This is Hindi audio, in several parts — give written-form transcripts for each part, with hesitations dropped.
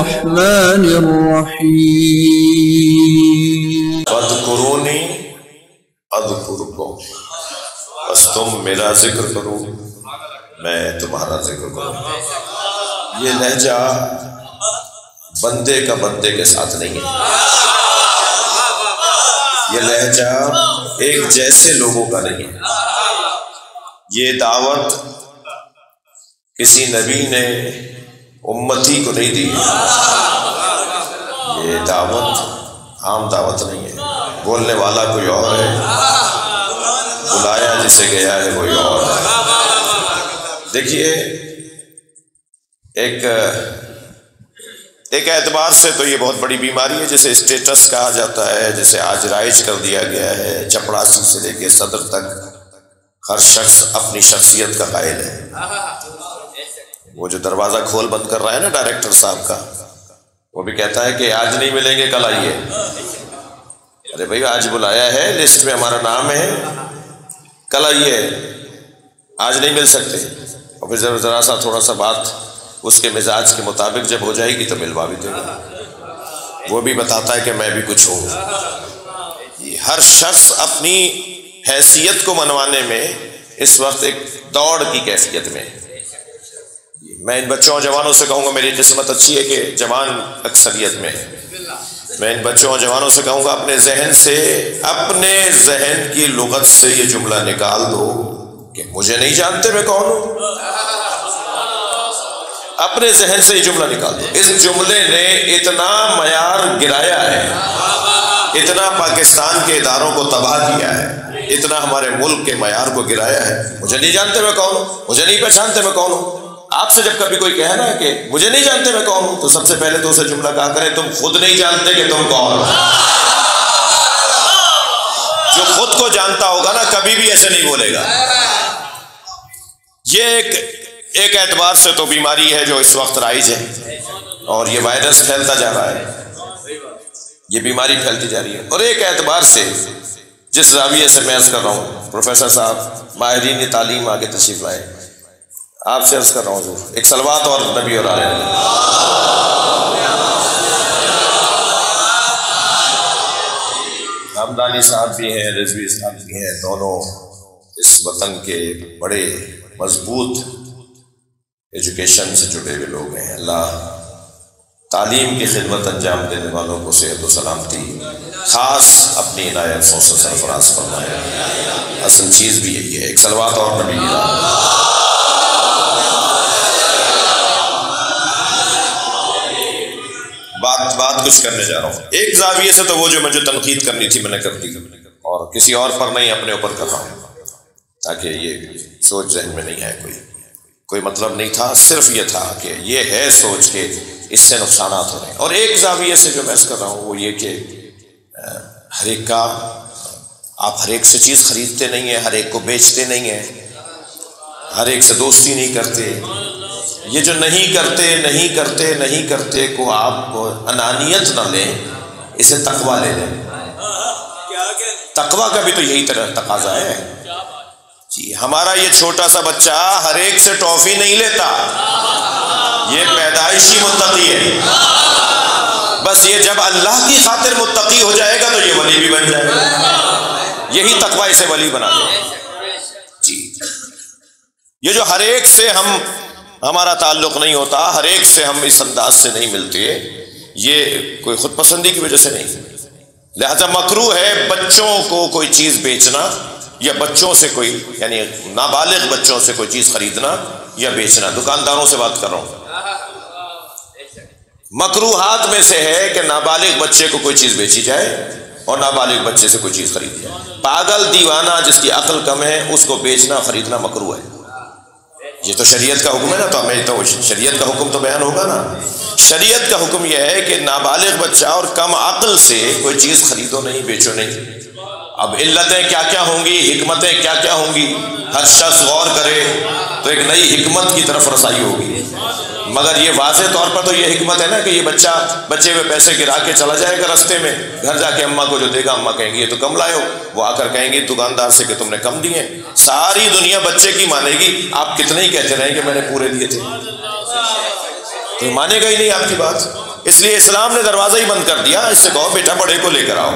अर्रहमानिर रहीम। फ़ज़्कुरूनी अज़्कुरुकुम, बस तुम मेरा जिक्र करो मैं तुम्हारा जिक्र करूँ। ये लहजा बंदे का बंदे के साथ नहीं है, ये लहजा एक जैसे लोगों का नहीं है। ये दावत किसी नबी ने उम्मती को नहीं दी, ये दावत आम दावत नहीं है। बोलने वाला कोई और है, बुलाया जिसे गया है कोई और है। देखिए, एक एतबार से तो ये बहुत बड़ी बीमारी है, जिसे स्टेटस कहा जाता है, जिसे आज राइज कर दिया गया है। चपड़ासी से लेके सदर तक हर शख्स अपनी शख्सियत का कायल है। वो जो दरवाज़ा खोल बंद कर रहा है ना डायरेक्टर साहब का, वो भी कहता है कि आज नहीं मिलेंगे कल आइए। अरे भाई, आज बुलाया है, लिस्ट में हमारा नाम है, कल आइए, आज नहीं मिल सकते। और फिर ज़रा सा थोड़ा सा बात उसके मिजाज के मुताबिक जब हो जाएगी तो मिलवा भी देगा। वो भी बताता है कि मैं भी कुछ हूँ। हर शख्स अपनी हैसियत को मनवाने में इस वक्त एक दौड़ की कैफियत में। मैं इन बच्चों और जवानों से कहूँगा, मेरी किस्मत अच्छी है कि जवान अक्सरियत में है। मैं इन बच्चों और जवानों से कहूँगा, अपने जहन की लुगत से ये जुमला निकाल दो कि मुझे नहीं जानते मैं कौन हूँ। अपने जहन से ये जुमला निकाल दो। इस जुमले ने इतना मयार गिराया है, इतना पाकिस्तान के इदारों को तबाह किया है, इतना हमारे मुल्क के मयार को गिराया है। मुझे नहीं जानते मैं कौन हूँ, मुझे नहीं पहचानते मैं कौन हूँ। आपसे जब कभी कोई कहे ना कि मुझे नहीं जानते मैं कौन हूँ, तो सबसे पहले तो उसे जुमला कहा करें, तुम खुद नहीं जानते कि तुम कौन हो। जो खुद को जानता होगा ना, कभी भी ऐसे नहीं बोलेगा। ये एक एतबार से तो बीमारी है जो इस वक्त राइज है, और ये वायरस फैलता जा रहा है, ये बीमारी फैलती जा रही है। और एक एतबार से जिस जाविये से मैं अर्ज कर रहा हूँ, प्रोफेसर साहब माहिरीन तालीम आगे तशरीफ लाए, आपसे अर्ज कर रहा हूँ, एक सलवात और नबी और आले हमदानी साहब भी हैं, रिजवी साहब भी हैं, दोनों इस वतन के बड़े मजबूत एजुकेशन से जुड़े हुए लोग हैं। अल्लाह तालीम की खिदमत अंजाम देने वालों को सेहत व सलामती ख़ास अपनी इनायत से सरफराज फरमाए। असल चीज़ भी यही है। एक सलवात और नबी बात कुछ करने जा रहा हूँ। एक जाविये से तो वो जो मुझे तनकीद करनी थी मैंने कर दी, और किसी और पर नहीं, अपने ऊपर कर रहा हूँ, ताकि ये सोच जहन में नहीं आए। कोई मतलब नहीं था, सिर्फ ये था कि ये है सोच के इससे नुकसान हो रहे हैं। और एक जाविये से जो मैं कर रहा हूँ वो ये कि हर एक का, आप हर एक से चीज़ खरीदते नहीं है, हर एक को बेचते नहीं है, हर एक से दोस्ती नहीं करते। ये जो नहीं करते को आप अनानियत न लें, इसे तकवा ले लें। तकवा का भी तो यही तरह तकाजा है जी। हमारा ये छोटा सा बच्चा हर एक से टॉफी नहीं लेता, ये पैदाइशी मुत्तकी है। बस ये जब अल्लाह की खातिर मुत्तकी हो जाएगा तो ये वली भी बन जाएगा। यही तकवा इसे वली बना दे जी। ये जो हर एक से हमारा ताल्लुक नहीं होता, हर एक से हम इस अंदाज से नहीं मिलते, ये कोई खुद पसंदी की वजह से नहीं। लिहाजा मकरूह है बच्चों को कोई चीज़ बेचना, या बच्चों से कोई, यानी नाबालिग बच्चों से कोई चीज़ खरीदना या बेचना। दुकानदारों से बात कर रहा हूँ। मकरूहात में से है कि नाबालिग बच्चे को कोई चीज़ बेची जाए और नाबालिग बच्चे से कोई चीज़ खरीदी जाए। पागल दीवाना जिसकी अक्ल कम है उसको बेचना खरीदना मकरूह है। ये तो शरीयत का हुक्म है ना, तो हमें तो शरीयत का हुक्म तो बयान होगा ना। शरीयत का हुक्म यह है कि नाबालिग बच्चा और कम अक्ल से कोई चीज़ खरीदो नहीं, बेचो नहीं। अब इल्लतें क्या क्या होंगी, हिकमतें क्या क्या होंगी, हर शख्स गौर करे तो एक नई हिकमत की तरफ रसाई होगी। मगर ये वाज़े तौर पर तो ये हिकमत है ना कि ये बच्चे में पैसे गिरा के चला जाएगा, रास्ते में घर जाके अम्मा को जो देगा, अम्मा कहेंगी ये तो कम लाए हो, वो आकर कहेंगे दुकानदार से कि तुमने कम दिए। सारी दुनिया बच्चे की मानेगी, आप कितने ही कहते रहें कि मैंने पूरे दिए थे, तो मानेगा ही नहीं आपकी बात। इसलिए इस्लाम ने दरवाज़ा ही बंद कर दिया। इससे कहो बेटा बड़े को लेकर आओ।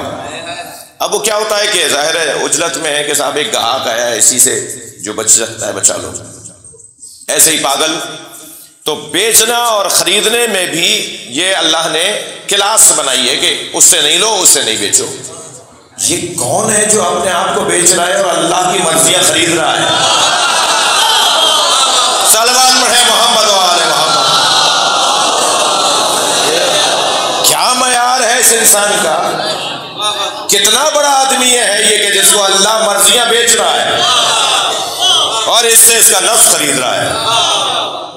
अब वो क्या होता है कि जाहिर है उजलत में है कि साहब एक ग्राहक आया है, इसी से जो बच सकता है बचा लो। ऐसे ही पागल तो बेचना और खरीदने में भी ये अल्लाह ने क्लास बनाई है कि उससे नहीं लो, उससे नहीं बेचो। ये कौन है जो अपने आप को बेच रहा है और अल्लाह की मर्जियां खरीद रहा है? सलवात पढ़े मोहम्मद वाले मोहम्मद। क्या मयार है इस इंसान का? कितना बड़ा आदमी है ये कि जिसको अल्लाह मर्जियां बेच रहा है और इससे इसका नफ्स खरीद रहा है,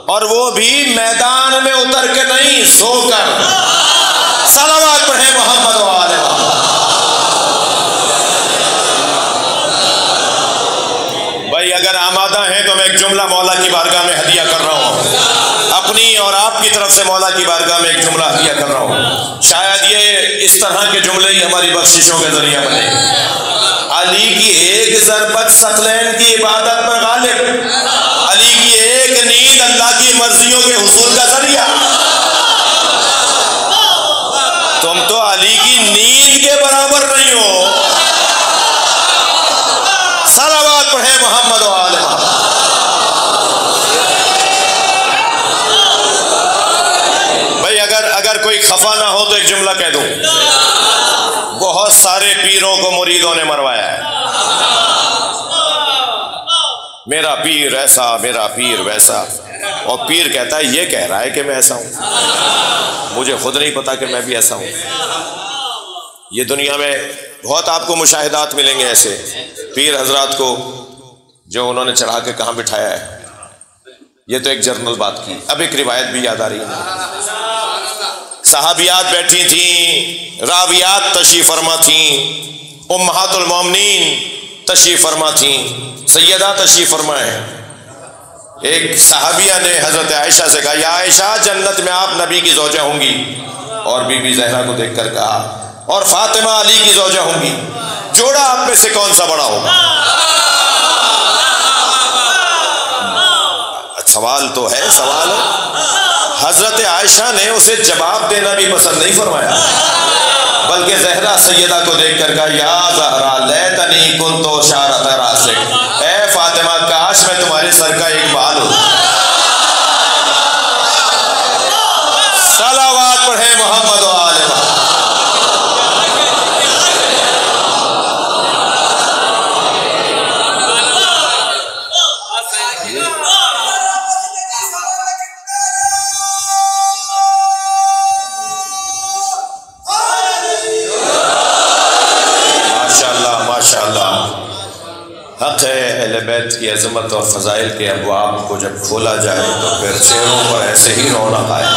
और वो भी मैदान में उतर के नहीं, सोकर। सलावत पढ़े मोहम्मद वाले मोहम्मद। भाई अगर आमादा है तो मैं एक जुमला मौला की बारगाह में हदिया कर रहा हूँ, अपनी और आपकी तरफ से मौला की बारगाह में एक जुमला हदिया कर रहा हूँ। शायद ये इस तरह के जुमले ही हमारी बख्शिशों का जरिया बने। अली की एक ज़रबत सकलैन की इबादत पर गालिब, अली की एक नींद अल्लाह की मर्जियों के हुसूल का जरिया। तुम तो अली की नींद के बराबर नहीं हो। सलावत पढ़े मोहम्मद वाले मोहम्मद। भाई अगर कोई खफा ना हो तो एक जुमला कह दूं, बहुत सारे पीरों को मुरीदों ने मरवाया है। मेरा पीर ऐसा, मेरा पीर वैसा, और पीर कहता है, ये कह रहा है कि मैं ऐसा हूं, मुझे खुद नहीं पता कि मैं भी ऐसा हूं। ये दुनिया में बहुत आपको मुशाहिदात मिलेंगे ऐसे पीर हजरात को जो उन्होंने चढ़ा के कहाँ बिठाया है। ये तो एक जर्नल बात की। अब एक रिवायत भी याद आ रही है। सहाबियात बैठी थी, रावियात तशरीफ फरमा थी, उम्महातुल मोमिनीन तशरीफ फरमा थी, सैयदा तशरीफ फरमा है। एक सहाबिया ने हजरत आयशा से कहा, या आयशा जन्नत में आप नबी की ज़ौजा होंगी, और बीबी ज़हरा को देखकर कहा, और फातिमा अली की ज़ौजा होंगी, जोड़ा आप में से कौन सा बड़ा होगा? सवाल तो है, सवाल है। हजरत आयशा ने उसे जवाब देना भी पसंद नहीं फरमाया, बल्कि ज़हरा सैयदा को देखकर कहा, या ज़हरा लैतनी कुन्तु शारत रासिक, ऐ फातिमा काश मैं तुम्हारे सर का एक बाल हूं। सलावत पढ़े मोहम्मद वाले मोहम्मद। हक़ है अहले बैत की अज़मत और फ़ज़ाइल के अबवाब को जब खोला जाए तो फिर चेहरों पर ऐसे ही रौनक आए।